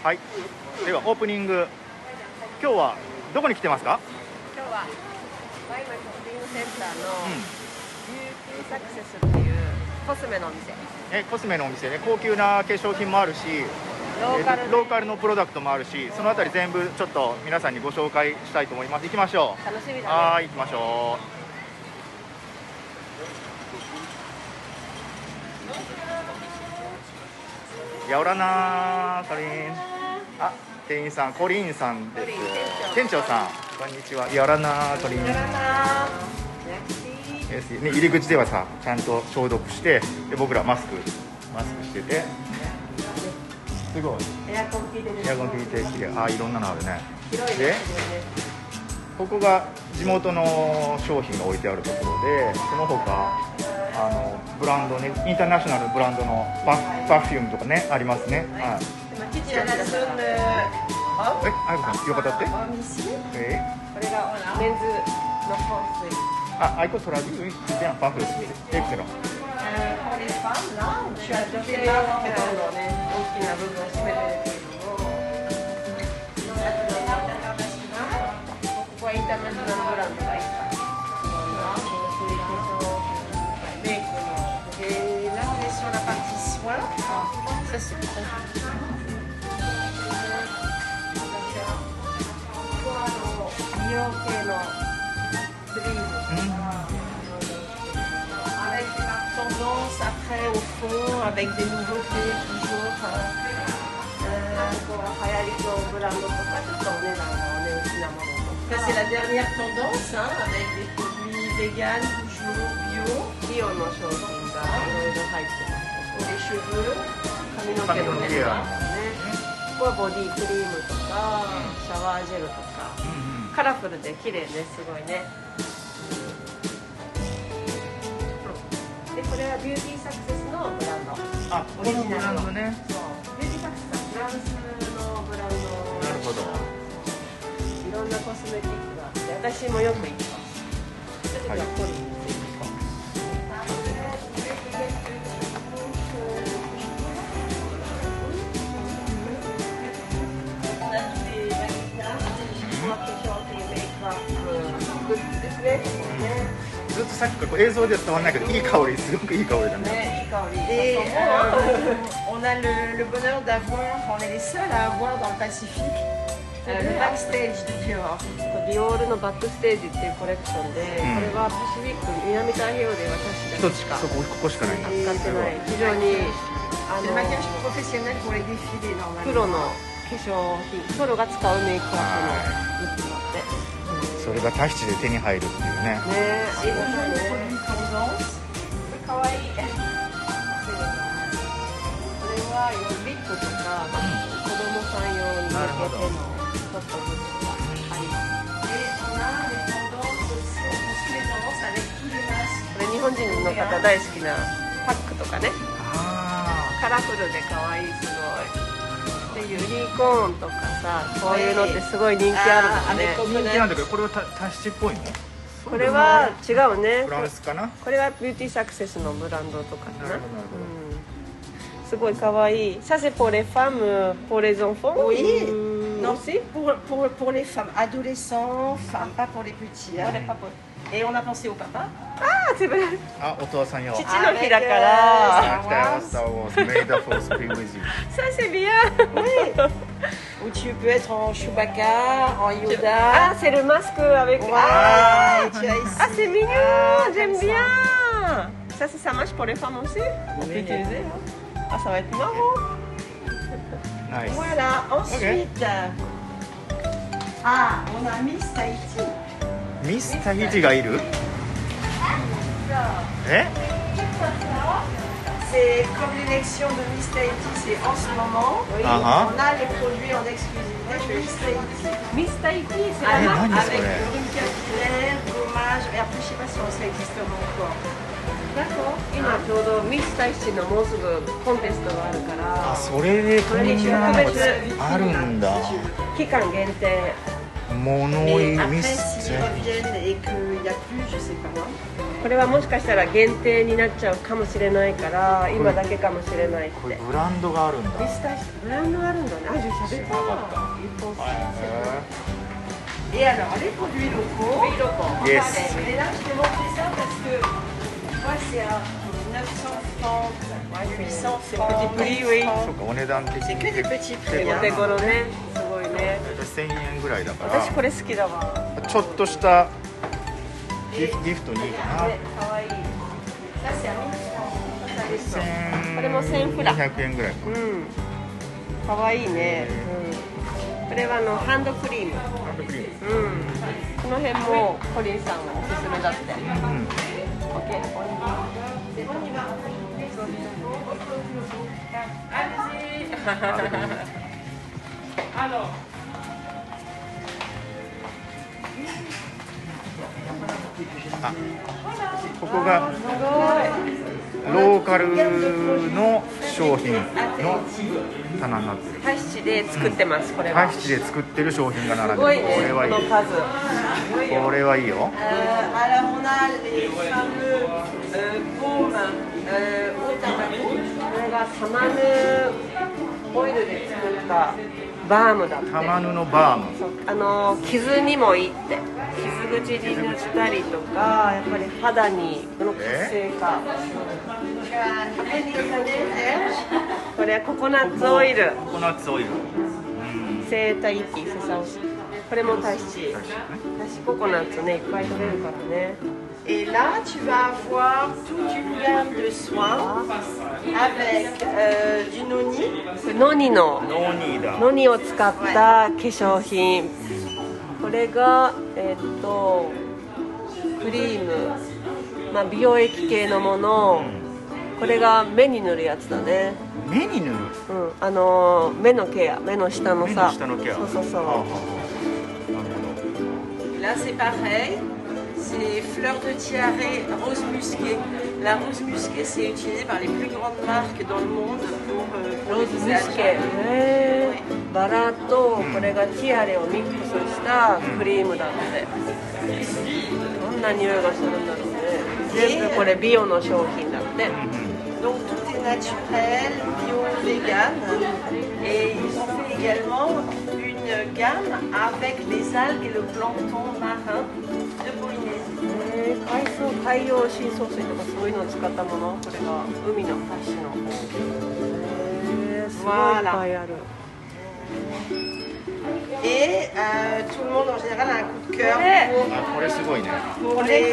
はい。ではオープニング。今日はどこに来てますか？今日はワイマショッピングセンターのビューティーサクセスっていうコスメのお店。コスメのお店ね、高級な化粧品もあるし、ローカルのプロダクトもあるし、そのあたり全部ちょっと皆さんにご紹介したいと思います。行きましょう。楽しみだね。はい、行きましょう。やおらなー、コリン。あ、店員さん、コリンさんです。店長さん、こんにちは。やおらなー、コリン。ね、入り口ではさ、ちゃんと消毒して、で僕らマスクしてて、すごい。エアコン効いてる。エアコン効いてきれい。あ、いろんなのあるね。広いね。で、ここが地元の商品が置いてあるところで、その他ブランドね、インターナショナルブランドのパフュームとかねありますね。はい。あゆこさん、よかったって？これがメンズの香水。あ、アイコトラディウィスでパフューム。エクセロン。女性はほとんどね、大きな部分を占めてるけれども、ここはインターナショナルブランドがいっぱい。メイクの。Et là, on est sur la partie soin. Ça, c'est très美容系のクリーム。Avec tendance après au fond, avec des nouveautés toujours. 流行りのブランドとかちょっとお値段がお値打ちなものとか。Ça c'est la dernière tendance, hein, avec des produits véganes toujours bio. ビオの商品がいろいろ入ってます。Pour les cheveux, 髪の毛のケアね。ここはボディクリームとかシャワージェルとか、カラフルで綺麗ね、すごいね。でこれはビューティーサクセスのブランド。あ、このブランドね。そう、ビューティーサクセスはフランスのブランド。なるほど。いろんなコスメティックがあって、私もよく行きます。ちょっとじゃあポリについていこう。ずっとさっきから映像では伝わらないけど、いい香り、すごくいい香りだね。いい香り。Et on a le bonheur d'avoir, on est les seuls à avoir dans le Pacifique le backstage de Dior。ディオールのバックステージっていうコレクションで、これはパシフィック南太平洋で私だけしかそこしかないんだ。使ってない。非常にプロの化粧品、プロが使うメイクアップのグッズになって。それがタヒチで手に入るっていうね。ねえ、かわいい。これはリップとか子供さん用に向けてのちょっとグッズがあります。これ日本人の方大好きなパックとかね。カラフルで可愛い、すごい。でユニコーンとかさ、こういうのってすごい人気あるのね。人気なんだけど、これはタヒチっぽいの？これは違うね。フランスかな？これはビューティーサクセスのブランドとかかな。すごい可愛い。Ça c'est pour les femmes, pour les enfants. Oui. Non, c'est pour les femmes, adolescents, femmes, pas pour les petits. Et on a pensé au papa. Ah, c'est vrai. あ、お父さんよ。父の日だから。来たよ、スター・ウォーズ。May the Force be with you. Ça c'est bien. Oui. Ou tu peux être en Chewbacca, en Yoda. Ah, c'est le masque avec. Ah, et tu as ici. Ah, c'est mignon. J'aime bien. Ça marche pour les femmes aussi. On peut utiliser. Ah, ça va être marrant. Nice. Voilà. Ensuite, ah, on a Miss Tahiti. ミスタヒチがいる？え？ C'est comme l'élection de Miss Tahiti, c'est en ce moment. Oui. On a les produits en exclusivité de Miss Tahiti. Miss Tahiti, c'est la marque avec brume capillaire, gommage. Et après, je sais pas si ça existe encore. D'accord. 今ちょうどミスタヒチのもうすぐコンテストがあるから。あ、それでこんなのがあるんだ。期間限定。物言いミス Après, s'ils reviennent et qu'il n'y a plus, je sais pas moi. これはもしかしたら限定になっちゃうかもしれないから今だけかもしれないって。これブランドがあるんだ。ピスタチオブランドあるんだね。あ、じゃあ喋った。Et alors, les produits locaux. Yes. Et là, je t'ai montré ça parce que moi, c'est à 900 francs, 800 C'est francs. petit prix, oui. そうか、お値段的に C'est que des petits prix. お手頃ね。すごいね。大体1000円ぐらいだから私これ好きだわ。ちょっとしたギフトにいいかな。ね、可愛い。Ça, c'est à 1000 francs. これも1000フラン。 1200円ぐらいか。うん。可愛いね。うん。これはハンドクリーム。ハンドクリーム。うん。この辺もコリンさんがおすすめだって。うん。オッケー。On y va. Alors. あ、ここがローカルの商品の棚になってる。タヒチで作ってます。これは。タヒチで作ってる商品が並んでる。すごいね。これはいい。この数。これはいいよ。Alors, on a les fameux baumes au tamago. これがタマヌオイルで作ったバームだって。玉布のバーム。そう傷にもいいって。傷口に塗ったりとか、やっぱり肌にこの活性化。これはココナッツオイル。ココナッツオイル。セータイキセサオシ。これもタヒチ。タヒチココナッツね、いっぱい取れるからね。Et là, tu vas avoir toute une gamme de soins avec du noni. これノニのノニーだ。ノニを使った化粧品。これがクリーム、まあ、美容液系のもの。これが目に塗るやつだね。目に塗る。うん、目のケア、目の下のさ。目の下のケア。そうそうそう。Là, c'est pareil. C'est fleur de tiare, rose musquée. La rose musquée, c'est utilisé par les plus grandes marques dans le monde pour ロー le ズミス visage. ケ、バラとこれがティアレをミックスしたクリームだって。どんな匂いがするんだろうね。全部これビオの商品だって。Donc tout est naturel, bio, vegan. Et ils ont fait également une gamme avec les algues et le plancton marin de Polynésie. 海洋深層水とかそういうのを使ったもの。これが海の橋の。すごいいっぱいある。Et tout le monde en général a un coup de cœur あ、これすごいね。pour les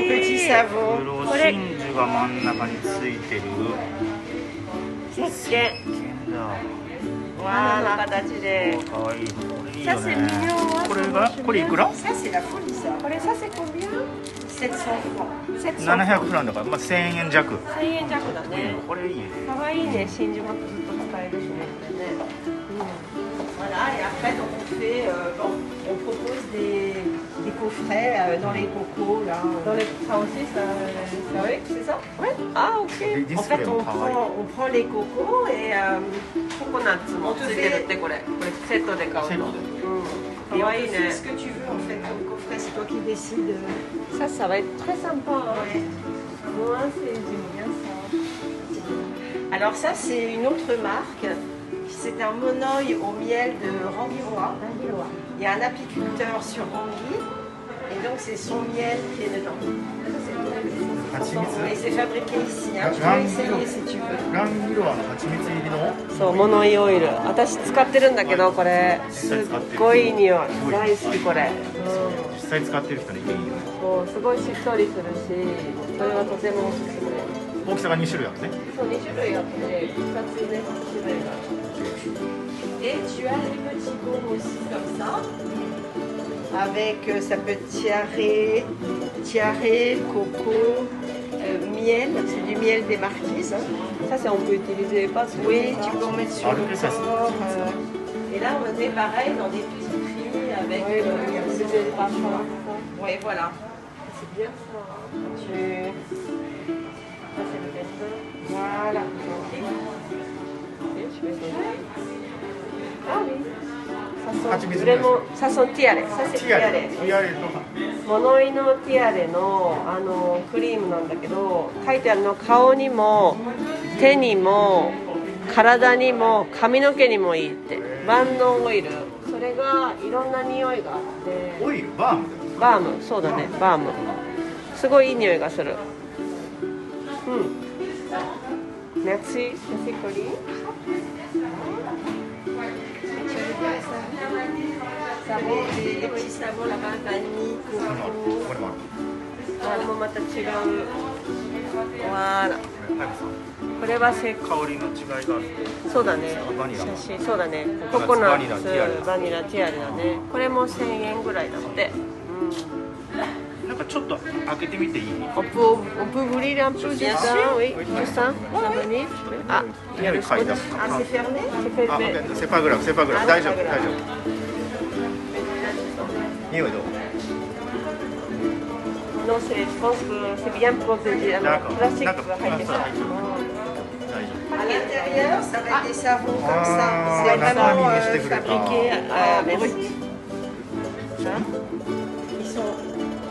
petits savons. 黒真珠が真ん中についてる。石鹸。Voilà. の形で。かわいい。これいいよ Ça, c'est ね。 mignon. これがこれいくら？ Ça, c'est la folie, ça. これサセコビア700 francs. 700フランだからまあ1000円弱。1000円弱だね。これいいね。かわいいね。真珠もずっと使えるしね。これね。Voilà, et après, donc, on propose des coffrets dans les cocos, là. Dans les ça aussi, ça oui, c'est ça? Ouais. Ah, ok. Des En fait, displays on もかわいい。 prend les cocos et ココナッツもついてるってこれ。これセットで買うの。セットで。うん。かわいいtu fais ね。 ce que tu veux, en fait, comme coffret, c'est toi qui décides. Ça va être très sympa. Ouais. Moi, j'aime bien ça. Alors ça, c'est une autre marque. C'est un monoeil au miel de Rangiroa. Il y a un apiculteur sur Rangui. Et donc, c'est son miel qui est dedans. 蜂 Et 蜜。 c'est fabriqué ici. Hein. Tu Ah, peux essayer si tu veux. ランギロアの蜂蜜入りの。そう、モノイオイル。私使ってるんだけど、これ。すっごい匂い。大好き、これ。実際使ってる人にいいよね。そう、すごいしっとりするし、これはとてもおすすめ。大きさが2種類あるね。そう、2種類あって、2つね、種類がある。Et tu as les petits baumes aussi comme ça. Avec, ça peut être tiare, coco, miel. C'est du miel des marquises. Ça, c'est on peut utiliser pas. Oui, tu peux en mettre sur Ah, le le ça, c'est- corps. Et là, on met pareil dans des petits prix avec... Oui, il y a des parfums. Oui, voilà. C'est bien ça. Ça, c'est le castor. Voilà. Et je vais essayer. Ah oui. Ça, 蜂蜜vraiment, ça sont tiare. Ça c'est ティア tiare. レティアレとか物入りのティアレのクリームなんだけど、書いてあるの顔にも手にも体にも髪の毛にもいいって。万能オイル。それがいろんな匂いがあって。オイルバームバーム、そうだね、バーム。すごいいい匂いがする。うん。Merci, merci Colline. Ça vaut les petits savons là-bas, vanille, これもある coco. これもあるこれもまた違う。わーら。早くさこれは香りの違いがあるそうだね。バニラ写真そうだね。ココナッツ、バニラティアレだね。これも1000円ぐらいだって。なんかちょっと開けてみていい On peut ouvrir un peu juste ça, oui, juste ça, la vanille. Ah, il y a le Faille. scotch. Ah, c'est fermé? C'est あ、fermé. セパグラフセパグラフ大丈夫大丈夫匂いどう Non, je pense que c'est bien protégé. D'accord. Plastique D'accord. va rester ça. 大丈夫 À l'intérieur, ça va être des savons comme ça. Ah, C'est la vraiment famille, je t'ai cru. fabriqué Ah, brut. merci. Ils sont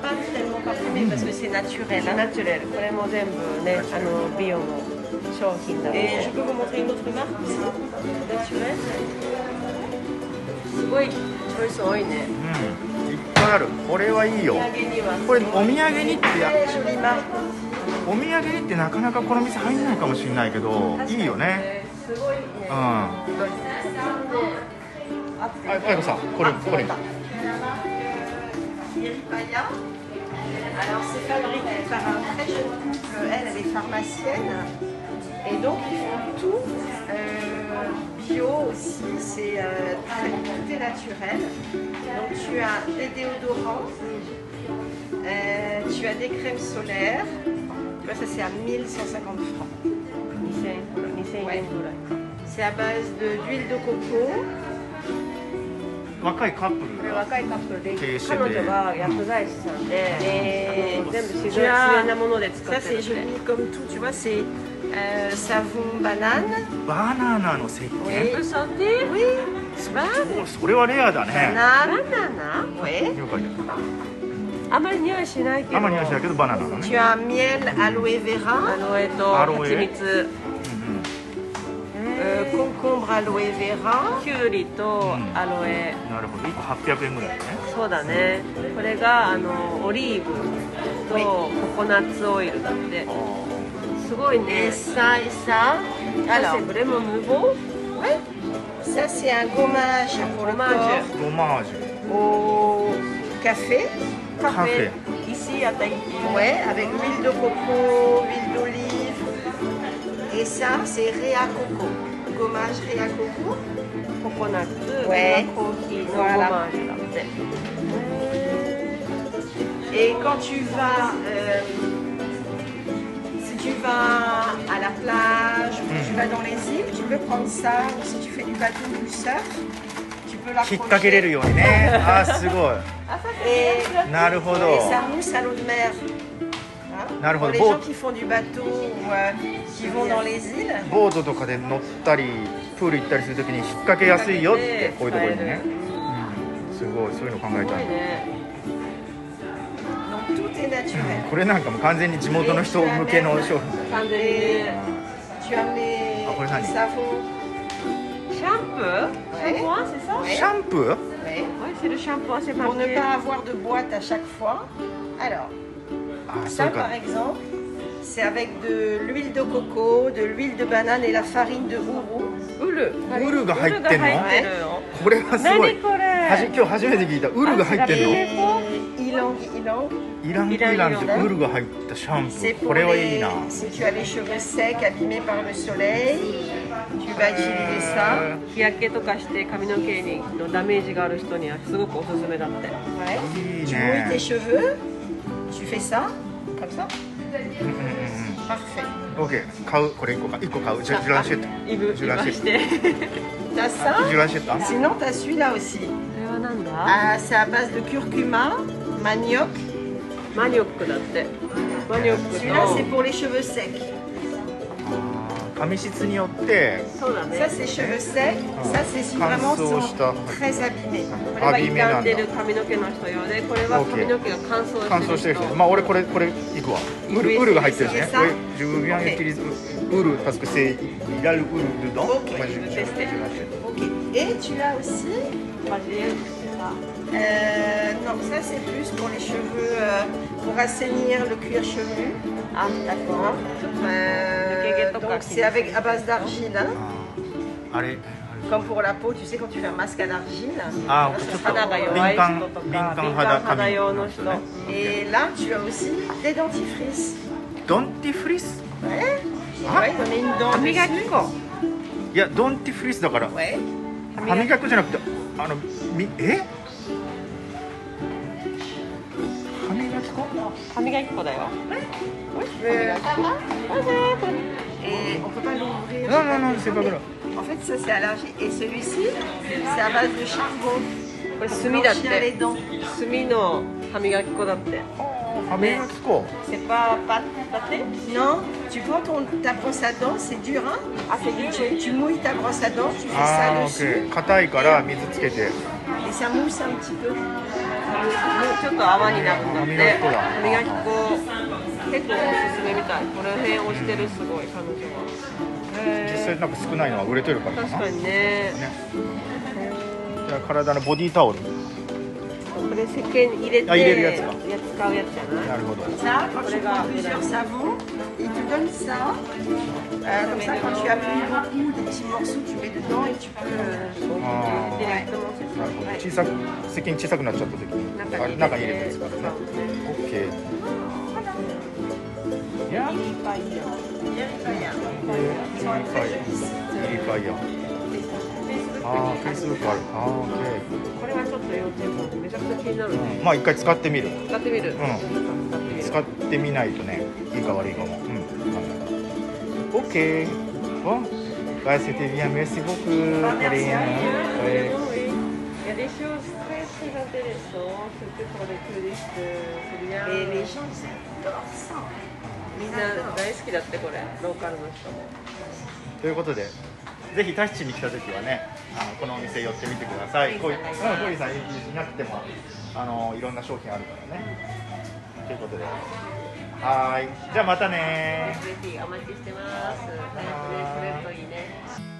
pas tellement parfumés parce que c'est naturel. Hein. ナチュラル。これも全部ね、美容の商品だね。 Et je peux vous montrer une autre marque ici, naturelle. すごいチョイス多いね。うんいっぱいあるこれはいいよお土産にはこれお土産にって Très jolie marque. お土産にってなかなかこの店入んないかもしれないけどいいよねすごいね。うんあやこさんこれこれ Iripaya. Alors c'est fabriqué par un très jeune couple. Elle est pharmacienne. Et donc ils font tout bio aussi. C'est tout est naturel. Donc tu as des déodorants, tu as des crèmes solaires. Tu vois, ça c'est à 1150 francs. 2000円ぐらい。 C'est à base d'huile de coco. 若いカップこれルが若いカップルで経営してて彼女が薬剤師さんで、全部自Tu as- 然なもので作っ Ça てる c'est って joli comme tout. Tu vois, c'est savon banane. バナナの石鹸ウソで Oui. それはレアだね Banane. バナナ Oui. よくあるあまり匂いしないけどあんまり匂いしないけどバナナの Tu ね as miel, aloe vera, アロエとアロエ蜂蜜、concombre, aloe vera. キュウリとアロエ、なるほど1個800円ぐらいねそうだね。これがオリーブとココナッツオイルだって。すごい Et ね。 ça et ça. Alors, Alors, c'est vraiment nouveau. ouais. Ça c'est un gommage pour le Gommage. corps ゴマージュ au café. Café. Ici à Tahiti. Ouais, avec huile de coco, huile d'olive. Et ça c'est Rea Coco. Gommage Rea Coco. ココナッツ、Ouais. コーヒーのゴvoilà. マージュだって。 Et quand tu vas, si tu vas à la plage ou tu vas dans les îles, tu peux prendre ça. Ou si tu fais du bateau ou du surf, tu peux 引っ l'accrocher. 掛けれるようにねあーすごい Et, なるほど et ça mousse à l'eau de mer. Hein? Naruhodo. Pour les gens qui font du bateau ou qui vont dans les îles. ボートとかで乗ったりプール行ったりするときに引っ掛けやすいよってこういうところにね、うん、すごいそういうの考えたんだね。 Donc tout est naturel. これなんかもう完全に地元の人向けの商品完全に Et ね。 tu as les Ah, pour les animaux. savons. シャンプー？シャンプーはc'est ça？ Ouais. シャンプー Ouais. Oui, c'est le shampoing, c'est Pour ne papier. pas avoir de boîte à chaque fois. Alors, あそ ça うか par exemple, c'est avec de l'huile de coco, de l'huile de banane et la farine de ourou. ウル。ウルが入ってんのウルが入ってるよ。これはすごい何これ？今日初めて聞いたウルが入ってんの Et ylang ylang, イランってウルが入ったシャンプ c'est ーこ pour れはいいな si tu as les cheveux secs abîmés par le soleil, tu vas utiliser ça. 日焼けとかして髪の毛にのダメージがある人にはすごくおすすめだって。 Ouais. いい Tu mouilles tes ね cheveux, tu fais ça, comme ça. うんうんうん Parfait. オッケー買うこれ1個買うジュランシェットイブジュランシェッして。T'as ça. トジュランシェット Sinon, t'as celui-là aussi. これはなんだ？ Ah, c'est à base de curcuma, manioc. マニョックだって。マニョック Celui-là, c'est と pour les cheveux secs. カ髪質によってそうだね。 Ça c'est cheveux secs, ça c'est si vraiment sont très abîmés. これは傷んでる髪の毛の人用で、これは髪の毛が乾燥乾燥してる人。まあ俺これいくわ。ウルが入ってるしね。Je veux bien utiliserウルparce que c'est il a leウルdedans. Ok, Moi, je vais tester. Ok. Et tu as aussi, バジルってさ、non, ça c'est plus pour les cheveux, pour assainir le cuir chevelu. あ、d'accord. Donc c'est avec à base d'argile, hein. あれ Comme pour la peau, tu sais quand tu fais un masque à l'argile. あちょっと肌が弱い人とか、敏感肌肌用の人。Et là, tu as aussi des dentifrices. ドンティフリス Ouais. Ah. Ouais, on met une dent 歯磨き dessus. 粉。いやドンティフリスだから Ouais. 歯磨き粉じゃなくて歯磨き粉歯磨き粉だよ。 Et on peut pas l'ouvrir. Non, c'est pas grave. En fait, ça c'est à l'argile. Et celui-ci, c'est à base de charbon. これ炭だっ Blanchir les て。 dents. 炭の歯磨き粉だって。歯磨き粉 C'est pas pâté? Non, tu prends ta brosse à dents, c'est dur, hein. Ah, c'est dur, oui. Tu mouilles ta brosse à dents, tu fais あ ça ー dessus. OK 硬いから水つけて Et ça mousse un petit peu. ちょっと泡になるんだって。歯磨き粉だ歯磨き粉結構おすすめみたい。この辺押してるすごい彼女は。実際なんか少ないのは売れてるからかな確かにね。ねじゃあ体のボディタオルこれ石鹸入れてあ入れるやつか使うやつじゃない？なるほど Ça, quand tu prends plusieurs savons, ils te donnent ça. Comme ça, quand tu appuies beaucoup, des petits morceaux, tu mets dedans et tu peux. あー Ouais. なるほど小さく石鹸小さくなっちゃった時にあれ中に入れて使うね OK いや Il est pas bien. いいファイヤーあーフェイスブックあるあー OK これはちょっと要注目。めちゃくちゃ気になるね。まあ一回使ってみる使ってみる。うん使ってみる。使ってみないとねいいか悪いかもOK bon bah c'était bien merci beaucoup Corinne ouais. Il y a des choses très très intéressantes, surtout pour les touristes. C'est bien. Et les gens, ils adorent ça. みんな大好きだってこれ、ローカルの人も。ということでぜひタヒチに来た時はねこのお店寄ってみてください。コイさんいなくてもいろんな商品あるからね。ということではいじゃあまたねぜひお待ちしてます。早くね、来れるといいね。